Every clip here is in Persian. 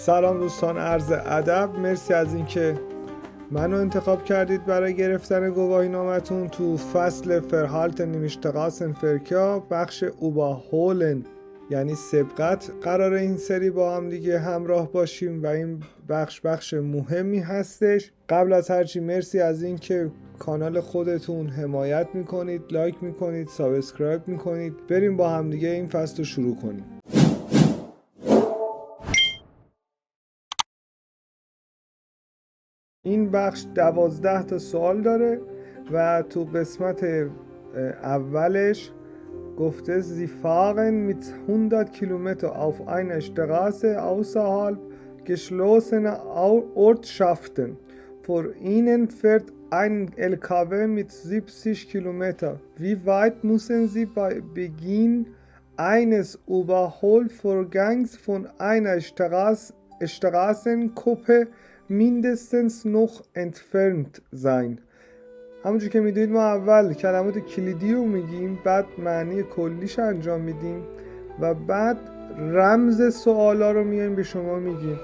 سلام دوستان، عرض ادب. مرسی از اینکه منو انتخاب کردید برای گرفتن گواهی نامتون تو فصل فرهالت نیمشتقاسن فرکیا بخش اوباهولن یعنی سبقت. قرار این سری با هم دیگه همراه باشیم و این بخش مهمی هستش. قبل از هرچی مرسی از اینکه کانال خودتون حمایت میکنید، لایک میکنید، سابسکرایب میکنید. بریم با هم دیگه این فصل رو شروع کنیم. این بخش 12 تا سوال داره و تو قسمت اولش گفته Sie fahren mit 100 Kilometer auf einer Straße außerhalb geschlossener Ortschaften. Vor Ihnen fährt ein LKW mit 70 Kilometer. Wie weit müssen Sie bei Beginn eines Überholvorgangs von einer Straßenkuppe mindestens noch entfernt sein. همونجور که میدونید ما اول کلمات کلیدی رو میگیم، بعد معنی کلیش انجام میدیم و بعد رمز سوالا رو میایم به شما میگیم.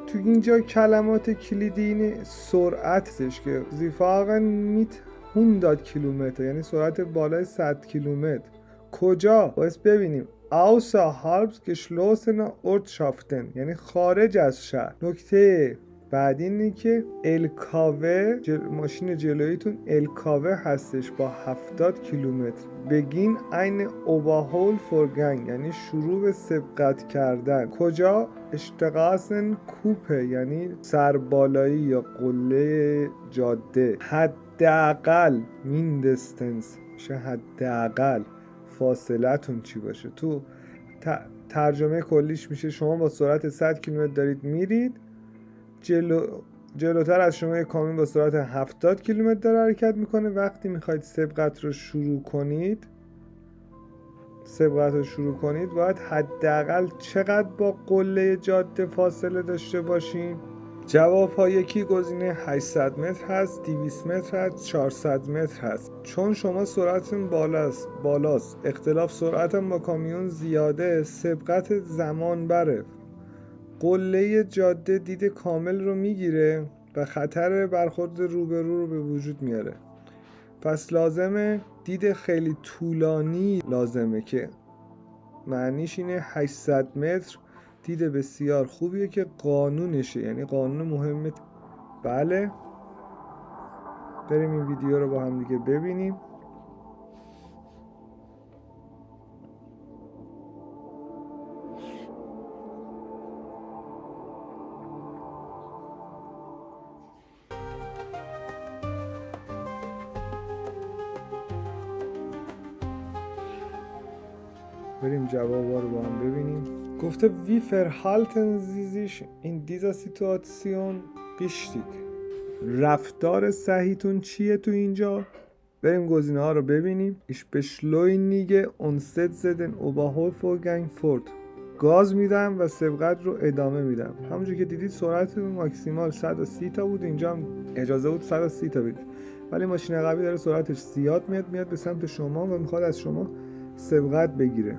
تو اینجا کلمات کلیدی اینه سرعتش که زیفاقن میت 100 کیلومتر یعنی سرعت بالای 100 کیلومتر. کجا؟ باید ببینیم außerhalb geschlossener Ortschaften یعنی خارج از شهر. نکته بعد اینه که الکاوه ماشین جلویتون الکاوه هستش با 70 کیلومتر. بگین این اوباهول فورگنگ یعنی شروع به سبقت کردن. کجا؟ اشتقاسن کوپه یعنی سربالایی یا قله جاده. حداقل میندستنس میشه حداقل فاصلتون چی باشه. تو ترجمه کلیش میشه شما با سرعت 100 کیلومتر دارید میرید، جلوتر از شما یک کامیون با سرعت 70 کیلومتر داره حرکت میکنه. وقتی میخواید سبقت رو شروع کنید باید حداقل چقدر با قله جاده فاصله داشته باشین؟ جواب ها یکی گزینه 800 متر هست، 200 متر هست، 400 متر هست. چون شما سرعتتون بالاست، اختلاف سرعتم با کامیون زیاده، سبقت زمان بره. قله جاده دید کامل رو میگیره و خطر برخورد روبرو رو به وجود میاره. پس لازمه دید خیلی طولانی لازمه که معنیش اینه 800 متر دید بسیار خوبیه که قانونشه، یعنی قانون مهمه. بله، بریم این ویدیو رو با هم دیگه ببینیم. بریم جوابا رو با هم ببینیم. گفته wie verhalten Sie sich in dieser Situation richtig؟ رفتار صحیحتون چیه تو اینجا؟ بریم گزینه ها رو ببینیم. Ich beschleunige und setze den Überholvorgang fort. گاز میدم و سبقت رو ادامه میدم. همونجور که دیدید سرعت ماکسیمال 130 تا بود، اینجا هم اجازه بود 130 تا بدید، ولی ماشین قبلی داره سرعتش زیاد میاد به سمت شما و میخواد از شما سبقت بگیره.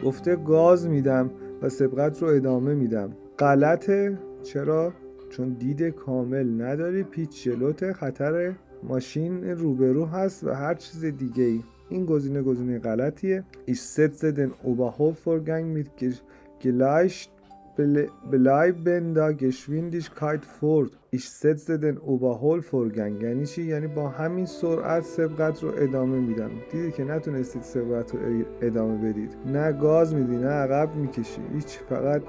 گفته گاز میدم و سبقت رو ادامه میدم. غلطه. چرا؟ چون دید کامل نداری، پیچ جلوته، خطر ماشین روبرو هست و هر چیز دیگه ای. این گزینه غلطیه. Ich setze den Überholvorgang mit bleibender Geschwindigkeit fort. Ich setze den Überholvorgang یعنی چی؟ یعنی با همین سرعت سبقت رو ادامه میدم. دیدید که نتونستید سبقت رو ادامه بدید، نه گاز میدی نه عقب میکشی، هیچ، فقط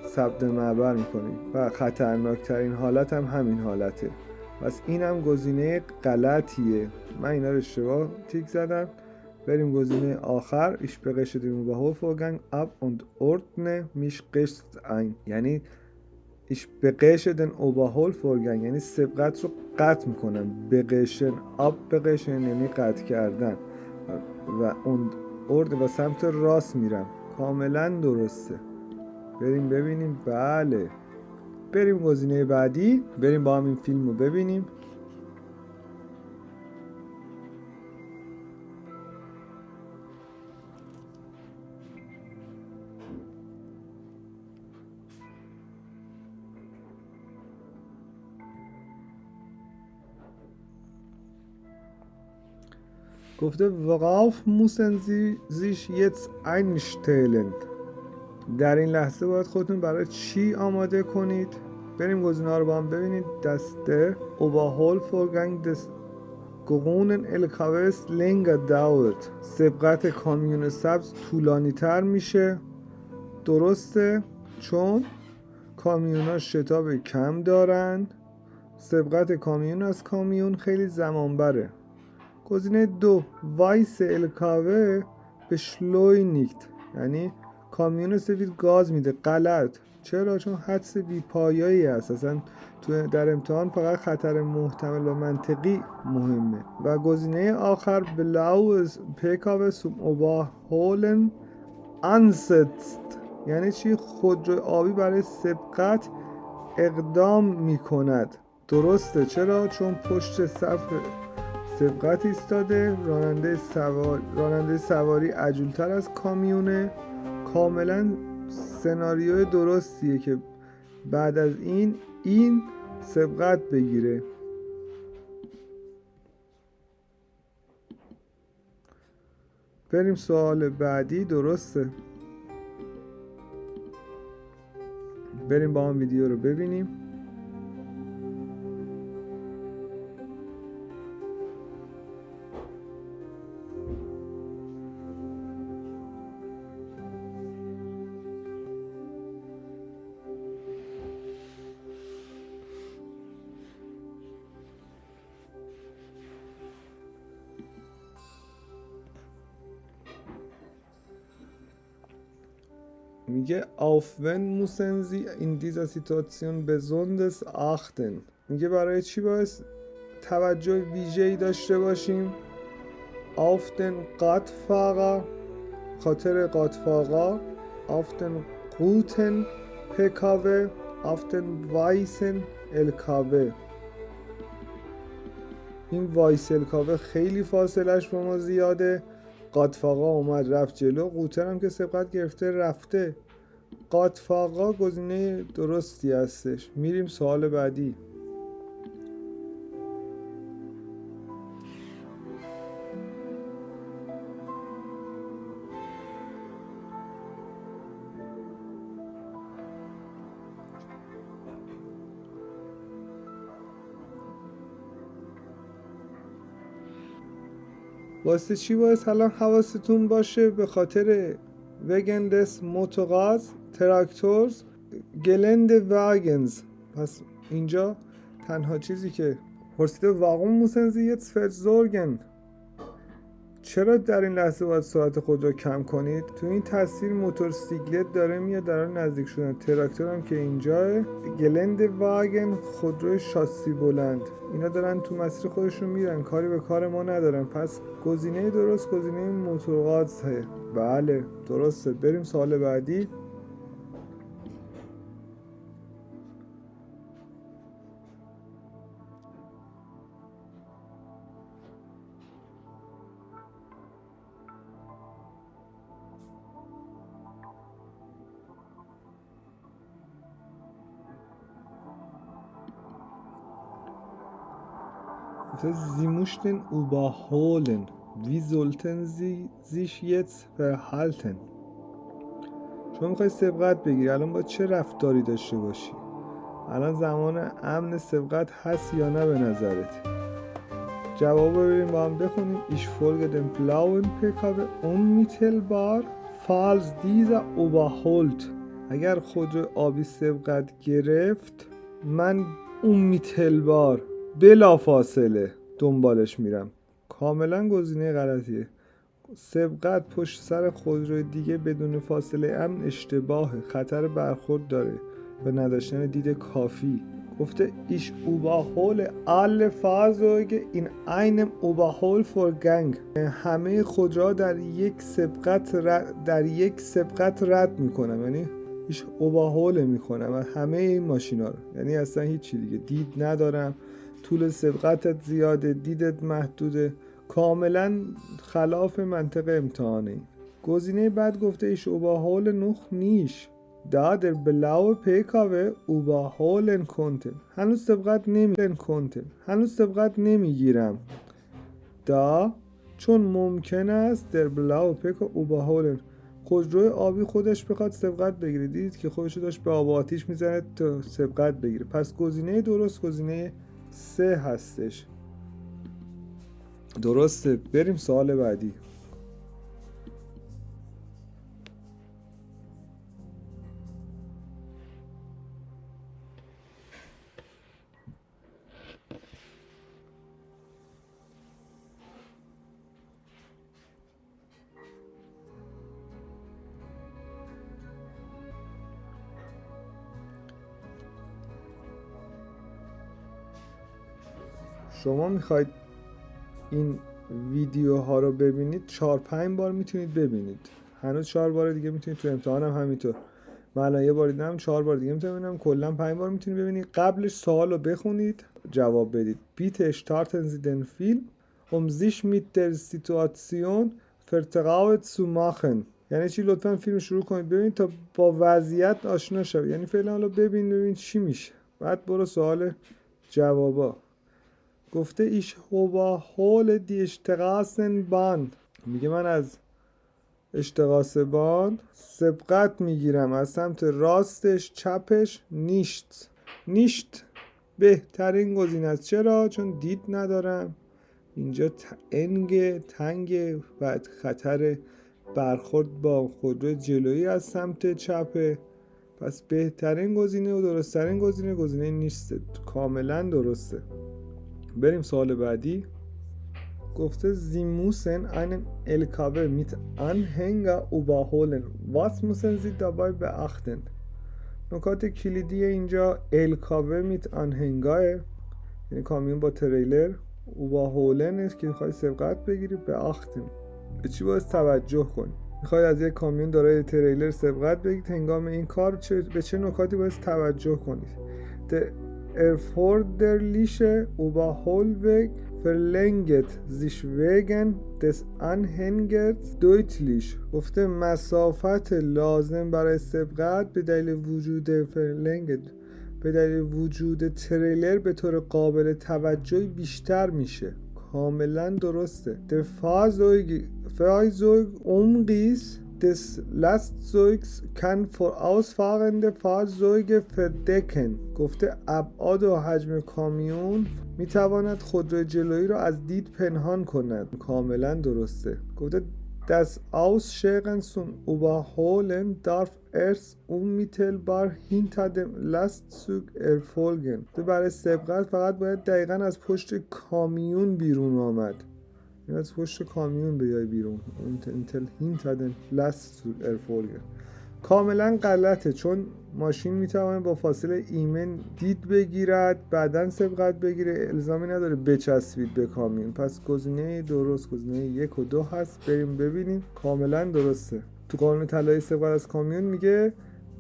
ثبت معبر میکنی و خطرناکترین حالت هم همین حالته. پس اینم گزینه غلطیه. من اینا رو اشتباه تیک زدم. بریم گزینه آخر. Ich begehe den Überholvorgang ab und ordne mich rechts ein یعنی Ich begehe den Überholvorgang یعنی سبقت رو قطع میکنم. بقیشن بقیشن یعنی قطع کردن و order و سمت راست میرم. کاملا درسته. بریم ببینیم. بله، بریم گزینه بعدی. بریم با هم این فیلم رو ببینیم. گفته worauf müssen Sie sich jetzt einstellen. در این لحظه باید خودتون برای چی آماده کنید؟ بریم گزینه ها رو با هم ببینید. دسته Überholvorgang des grünen LKWs länger dauert. سبقت کامیون سبز طولانی تر میشه. درسته، چون کامیون ها شتاب کم دارن. سبقت کامیون از کامیون خیلی زمان بره. گزینه 2 وایس LKW beschleunigt، یعنی کامیون سفید گاز میده. غلط. چرا؟ چون حدس بی‌پایه‌ای است. اصلا در امتحان فقط خطر محتمل و منطقی مهمه. و گزینه آخر blaues PKW zum Überholen ansetzt، یعنی چی؟ خودروی آبی برای سبقت اقدام میکند. درسته. چرا؟ چون پشت صف سبقت ایستاده. راننده سواری عجولتر از کامیونه. کاملا سناریوی درستیه که بعد از این سبقت بگیره. بریم سوال بعدی. درسته، بریم با هم ویدیو رو ببینیم. میگه auf wen müssen Sie in dieser Situation besonders achten. میگه برای چی باید توجه ویژه‌ای داشته باشیم؟ auf den Radfahrer، خاطر قاطفاقا. auf den guten PKW، auf den weißen LKW. این وایس LKW خیلی فاصلش با ما زیاده. قاطفاقا اومد رفت جلو. قوتر هم که سبقت گرفته رفته. قاطفاقا گزینه درستی هستش. میریم سوال بعدی. واسه چی باید الان حواستون باشه؟ به خاطر wegen des Motorrads Traktors Geländewagens. پس اینجا تنها چیزی که پرسیده warum müssen Sie jetzt versorgen، چرا در این لحظه باید سرعت خود را کم کنید؟ تو این تصویر موتورسیکلت داره میاد در حال نزدیک شدن. تراکتور هم که اینجاه. گلندواگن خودروی شاسی بلند. اینا دارن تو مسیر خودشون میرن، کاری به کار ما ندارن. پس گزینه درست گزینه موتورغازه. بله درسته. بریم سوال بعدی. Sie mussten überholen. Wie sollten Sie sich jetzt verhalten؟ شما میخوای سبقت بگیری، الان باید چه رفتاری داشته باشی؟ الان زمان امن سبقت هست یا نه به نظرت؟ جواب رو بریم با هم بخونیم. Ich folge dem blauen PKW unmittelbar falls dieser überholt. اگر خودرو آبی سبقت گرفت من unmittelbar بلا فاصله دنبالش میرم. کاملا گزینه غلطیه. سبقت پشت سر خودروی دیگه بدون فاصله امن اشتباهه. خطر برخورد داره و نداشتن دید کافی. گفته ich überhole alle Fahrzeuge in einem Überholvorgang. همه خودروها در یک سبقت رد میکنم، یعنی ایش اوباهوله میکنم و همه این ماشینا رو، یعنی اصلا هیچی دیگه دید ندارم. طول سبقتت زیاده، دیدت محدوده. کاملا خلاف منطق امتحانه. گزینه بعد گفته ایش اوباهول نخ نیش دا در بلاو پیکاوه اوباهولن کنتن. هنوز سبقت نمیگیرم. دا چون ممکن است در بلاو پک و اوباهولن خودروی آبی خودش بخواد سبقت بگیره. دیدید که خودشو داشت به آب و آتیش میزنه تا سبقت بگیره. پس گزینه درست گزینه 3 هستش. درسته. بریم سوال بعدی. شما میخواید این ویدیوها رو ببینید 4-5 بار میتونید ببینید. هنوز 4 بار دیگه میتونید تو امتحان هم همینطور. من الان یه بار دیدم 4 بار دیگه میتونم ببینم. کلا 5 بار میتونید ببینید. قبلش سوال رو بخونید جواب بدید. Bitte starten Sie den Film sich mit der Situation vertraut zu machen. یعنی چی؟ لطفا فیلم شروع کنید ببینید تا با وضعیت آشنا شوید. یعنی فعلا حالا ببین چی میشه، بعد برو سوال جوابا. گفته ایش هول دی اشتغاسن بان، میگه من از اشتغاس بان سبقت میگیرم از سمت راستش چپش. نیشت بهترین گزینه است. چرا؟ چون دید ندارم. اینجا تنگ و خطر برخورد با خودرو جلویی از سمت چپه. پس بهترین گزینه و درستترین گزینه نیسته. کاملا درسته. بریم سوال بعدی. گفته Sie müssen einen LKW mit Anhänger überholen. Was müssen Sie dabei beachten? نکات کلیدی اینجا LKW mit Anhänger یعنی کامیون با تریلر. überholen که میخوای سبقت بگیری. beachten به چی باید توجه کنی؟ میخوای از یک کامیون دارای تریلر سبقت بگیرید. هنگام این کار به چه نکاتی باید توجه کنید؟ erforderliche Überholweg verlängert sich wegen des Anhängers deutlich. گفته مسافت لازم برای سبقت به دلیل وجود تریلر به طور قابل توجهی بیشتر میشه. کاملا درسته. Der Fahrzeugumriss des Lastzeugs kann vorausfahrende Fahrzeuge verdecken. گفته ابعاد و حجم کامیون میتواند خودرو جلویی را از دید پنهان کند. کاملا درسته. گفته Das Aussteigen zum Überholen darf erst unmittelbar hinter dem Lastzug erfolgen. برای سبقت فقط باید دقیقاً از پشت کامیون بیرون آمد. از پشت کامیون بیای بیرون. hinter dem Lastzug erfolgen. کاملا غلطه، چون ماشین میتونه با فاصله ایمن دید بگیرد بعدن سبقت بگیره. الزامی نداره بچسبید به کامیون. پس گزینه درست گزینه 1 و 2 هست. بریم ببینیم. کاملا درسته. تو قانون طلایی سبقت از کامیون میگه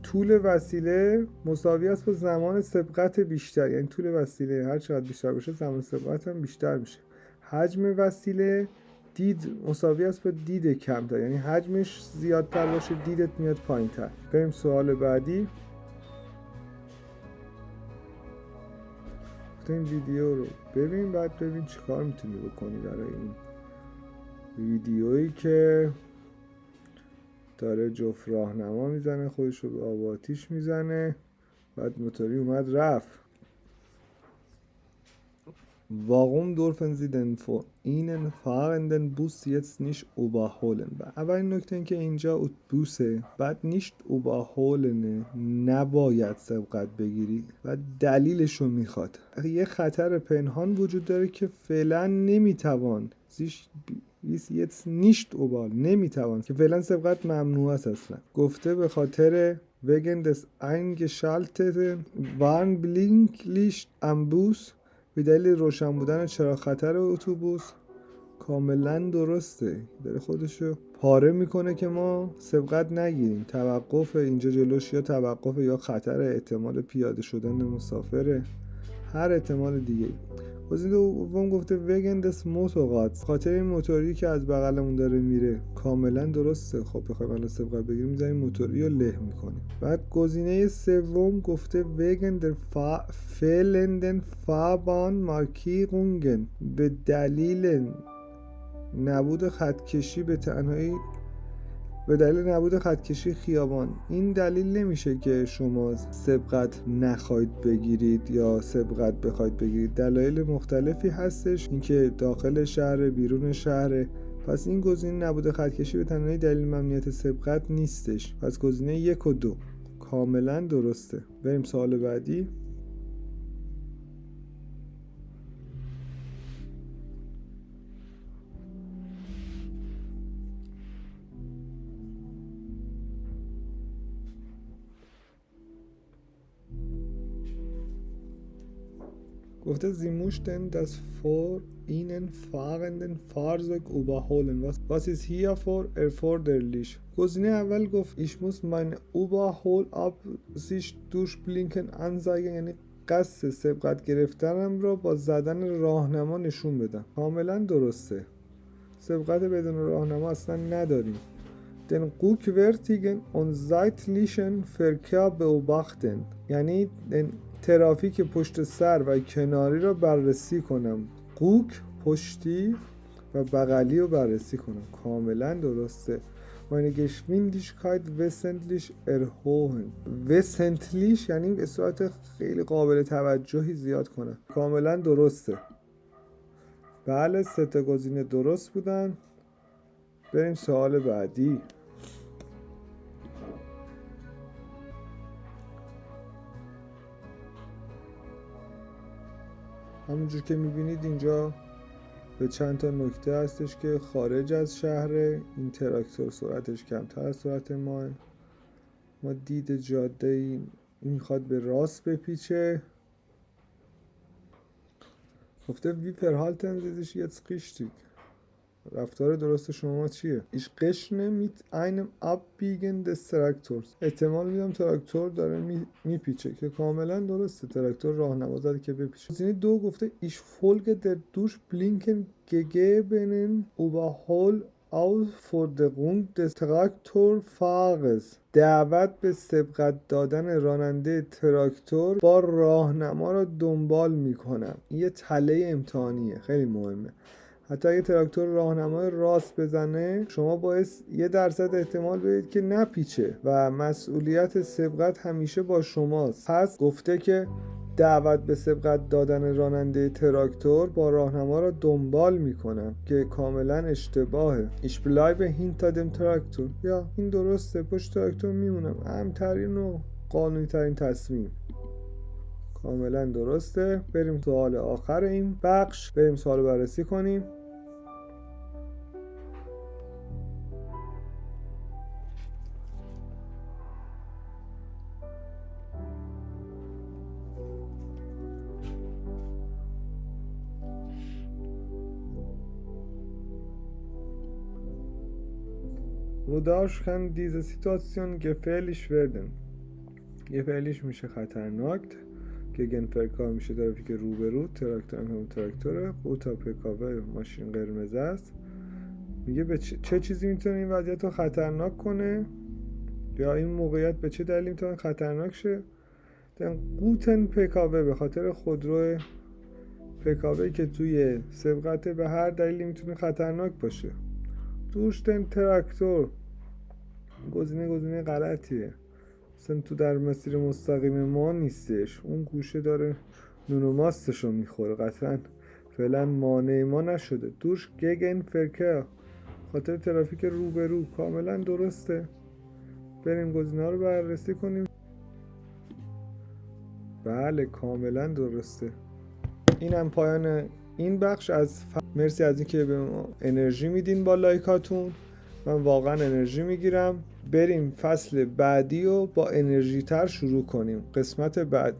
طول وسیله مساوی است با زمان سبقت بیشتر. یعنی طول وسیله هر چقدر بیشتر باشه زمان سبقت هم بیشتر میشه. حجم وسیله دید مساوی است با دید کمتر. یعنی حجمش زیادتر باشه دیدت میاد پایینتر. بریم سوال بعدی. این ویدیو رو ببین بعد ببین چی کار میتونی بکنی برای این ویدیویی که داره جفت راهنما میزنه خودش رو به آب و آتیش میزنه بعد موتوری اومد رفت. Warum dürfen Sie denn vor Ihnen fahrenden Bus jetzt nicht überholen? اولین نکته این که اینجا بوسه بعد nicht überholen نباید سبقت بگیری و دلیلش رو میخواد. یه خطر پنهان وجود داره که فعلا نمیتوان jetzt nicht überholen نمیتوان که فعلا سبقت ممنوع است اصلا. گفته به خاطر wegen des eingeschalteten Warnblinklicht am Bus به دلیل روشن بودن چراغ خطر اتوبوس. کاملا درسته. داره خودشو پاره میکنه که ما سبقت نگیریم. توقف اینجا جلوش یا توقف یا خطر احتمال پیاده شدن مسافره هر احتمال دیگه. گزینه دوم گفته وگن دس موتورراد خاطر این موتوری که از بغلمون داره میره. کاملا درسته. خب بخوایم الان سبقت بگیریم میذاریم موتوری رو له میکنیم. بعد گزینه سوم گفته وگن در fehlenden Fahrbahn Markierungen به دلیل نبود خطکشی به تنهایی به دلیل نبود خطکشی خیابان. این دلیل نمیشه که شما سبقت نخواهید بگیرید یا سبقت بخواید بگیرید. دلایل مختلفی هستش، اینکه داخل شهر، بیرون شهر. پس این گزینه نبود خطکشی به تنهایی دلیل ممنوعیت سبقت نیستش. پس گزینه 1 و 2 کاملا درسته. بریم سوال بعدی. گفته Sie mussten das vor Ihnen fahrenden Fahrzeug überholen. Was ist hierfür erforderlich? گزینه اول گفت Ich muss meine Überholabsicht durch Blinken anzeigen، یعنی قصد سبقت گرفتنم را با زدن راهنما نشون بدم. کاملا درسته. سبقت بدون راهنما اصلا نداریم. Den rückwärtigen und seitlichen Verkehr beobachten، یعنی ترافیک پشت سر و کناری را بررسی کنم. قوک پشتی و بغلی رو بررسی کنم. کاملا درسته. meine Geschwindigkeit wesentlich erhöhen. wesentlich یعنی به صورت خیلی قابل توجهی زیاد کنم. کاملا درسته. بله 3 تا گزینه درست بودن. بریم سوال بعدی. همونجور که میبینید اینجا به چند تا نکته هستش که خارج از شهر. این تراکتور سرعتش کمتر از سرعت ما دید جاده این میخواد به راست بپیچه. گفته wie verhalten Sie sich jetzt richtig؟ رفتار درست شما چیه؟ Ich rechne mit einem Abbiegen des Traktors. احتمال میدم تراکتور داره میپیچه که کاملا درسته. تراکتور راهنما زده که بپیچه. گزینه 2 گفته Ich folge der durch Blinken gegebenen Überholaufforderung des Traktorfahrers. دعوت به سبقت دادن راننده تراکتور با راهنما را دنبال میکنم. یه تله امتحانیه، خیلی مهمه. حتی اگه تراکتور راهنمای راست بزنه شما باعث 1% احتمال بدید که نپیچه و مسئولیت سبقت همیشه با شماست. پس گفته که دعوت به سبقت دادن راننده تراکتور با راهنما را دنبال میکنم که کاملا اشتباهه. Ich bleibe hinter dem Traktor. یا این درسته، پشت تراکتور میمونم. امترین و قانونی ترین تصمیم. کاملا درسته. بریم سوال آخر این بخش. بریم سوال بررسی کنیم. Wodurch kann diese Situation gefährlich werden؟ gefährlich میشه خطرناک، گگنفرکار میشه ترافیک روبرو، تراکتور هم تراکتوره، اوتا پکاوه ماشین قرمز است. میگه به چه چیزی میتونه این وضعیت رو خطرناک کنه یا این موقعیت به چه دلیلی میتونه خطرناک شه؟ قوتن پکاوه به خاطر خودرو پکاوه که توی سبقت به هر دلیلی میتونه خطرناک باشه. دوشتن تراکتور گزینه غلطیه. اصلا تو در مسیر مستقیم ما نیستش، اون گوشه داره نون و ماستشو میخوره، قطعا فعلا مانع ما نشده. دوش گگن فرکر خاطر ترافیک روبرو. کاملا درسته. بریم گزینه ها رو بررسی کنیم. بله کاملا درسته. اینم پایان این بخش از مرسی از اینکه به ما انرژی میدین با لایکاتون. من واقعا انرژی میگیرم. بریم فصل بعدی رو با انرژی تر شروع کنیم. قسمت بعد